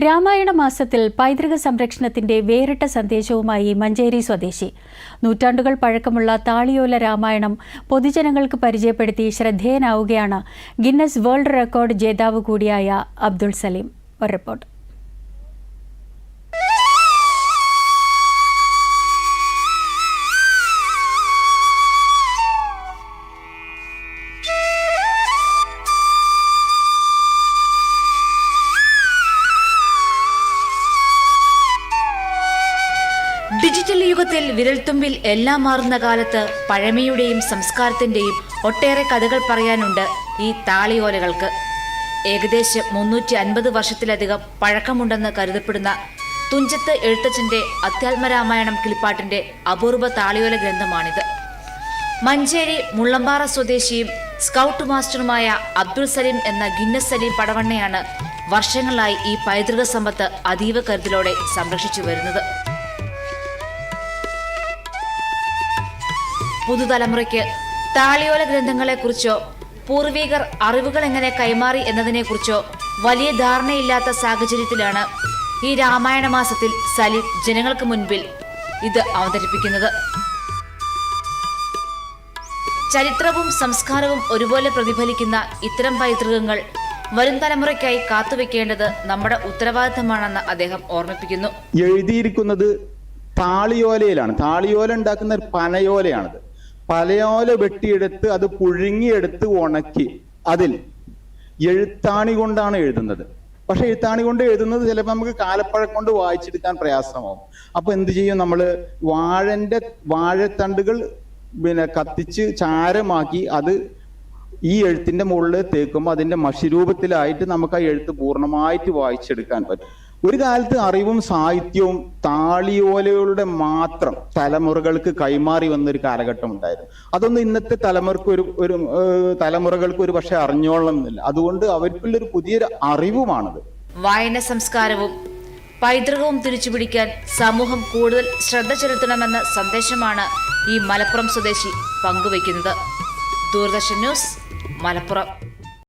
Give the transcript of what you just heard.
രാമായണ മാസത്തിൽ പൈതൃക സംരക്ഷണത്തിന്റെ വേറിട്ട സന്ദേശവുമായി മഞ്ചേരി സ്വദേശി. നൂറ്റാണ്ടുകൾ പഴക്കമുള്ള താളിയോല രാമായണം പൊതുജനങ്ങൾക്ക് പരിചയപ്പെടുത്തി ശ്രദ്ധേയനാവുകയാണ് ഗിന്നസ് വേൾഡ് റെക്കോർഡ് ജേതാവ് കൂടിയായ അബ്ദുൾ സലീം. ഒരു റിപ്പോർട്ട്. ഡിജിറ്റൽ യുഗത്തിൽ വിരൽത്തുമ്പിൽ എല്ലാം മാറുന്ന കാലത്ത് പഴമയുടെയും സംസ്കാരത്തിന്റെയും ഒട്ടേറെ കഥകൾ പറയാനുണ്ട് ഈ താളിയോലകൾക്ക്. ഏകദേശം 350 വർഷത്തിലധികം പഴക്കമുണ്ടെന്ന് കരുതപ്പെടുന്ന തുഞ്ചത്ത് എഴുത്തച്ഛന്റെ അധ്യാത്മരാമായണം കിളിപ്പാട്ടിന്റെ അപൂർവ താളിയോല ഗ്രന്ഥമാണിത്. മഞ്ചേരി മുള്ളമ്പാറ സ്വദേശിയും സ്കൗട്ട് മാസ്റ്ററുമായ അബ്ദുൾ സലീം എന്ന ഗിന്നസ് സലീം പടവണ്ണയാണ് വർഷങ്ങളായി ഈ പൈതൃക സമ്പത്ത് അതീവ കരുതലോടെ സംരക്ഷിച്ചു വരുന്നത്. പുതുതലമുറയ്ക്ക് താളിയോല ഗ്രന്ഥങ്ങളെക്കുറിച്ചോ പൂർവികർ അറിവുകൾ എങ്ങനെ കൈമാറി എന്നതിനെക്കുറിച്ചോ വലിയ ധാരണയില്ലാത്ത സാഹചര്യത്തിലാണ് ഈ രാമായണ മാസത്തിൽ സലീം ജനങ്ങൾക്ക് മുൻപിൽ ഇത് അവതരിപ്പിക്കുന്നത്. ചരിത്രവും സംസ്കാരവും ഒരുപോലെ പ്രതിഫലിക്കുന്ന ഇത്തരം പൈതൃകങ്ങൾ വരും തലമുറയ്ക്കായി കാത്തുവെക്കേണ്ടത് നമ്മുടെ ഉത്തരവാദിത്തമാണെന്ന് അദ്ദേഹം ഓർമ്മിപ്പിക്കുന്നു. എഴുതിയിരിക്കുന്നത് താളിയോലയിലാണ്. താളിയോല ഉണ്ടാക്കുന്ന ഒരു പനയോലയാണത്. പനയോല വെട്ടിയെടുത്ത് അത് പുഴുങ്ങിയെടുത്ത് ഉണക്കി അതിൽ എഴുത്താണി കൊണ്ടാണ് എഴുതുന്നത്. പക്ഷെ എഴുത്താണി കൊണ്ട് എഴുതുന്നത് ചിലപ്പോൾ നമുക്ക് കാലപ്പഴക്കം കൊണ്ട് വായിച്ചെടുക്കാൻ പ്രയാസമാവും. അപ്പൊ എന്ത് ചെയ്യും? നമ്മള് വാഴത്തണ്ടുകൾ കത്തിച്ച് ചാരമാക്കി അത് ഈ എഴുത്തിന്റെ മുകളിൽ തേക്കുമ്പോൾ അതിന്റെ മഷിരൂപത്തിലായിട്ട് നമുക്ക് ആ എഴുത്ത് പൂർണ്ണമായിട്ട് വായിച്ചെടുക്കാൻ പറ്റും. ഒരു കാലത്ത് അറിവും സാഹിത്യവും താളിയോലകളുടെ മാത്രം തലമുറകൾക്ക് കൈമാറി വന്നൊരു കാലഘട്ടം ഉണ്ടായിരുന്നു. അതൊന്നും ഇന്നത്തെ തലമുറകൾക്ക് ഒരു പക്ഷെ അറിഞ്ഞോളണമെന്നില്ല. അതുകൊണ്ട് അവർക്കുള്ളൊരു പുതിയൊരു അറിവുമാണത്. വായന സംസ്കാരവും പൈതൃകവും തിരിച്ചുപിടിക്കാൻ സമൂഹം കൂടുതൽ ശ്രദ്ധ ചെലുത്തണമെന്ന സന്ദേശമാണ് ഈ മലപ്പുറം സ്വദേശി പങ്കുവയ്ക്കുന്നത്. ദൂരദർശൻ ന്യൂസ്, മലപ്പുറം.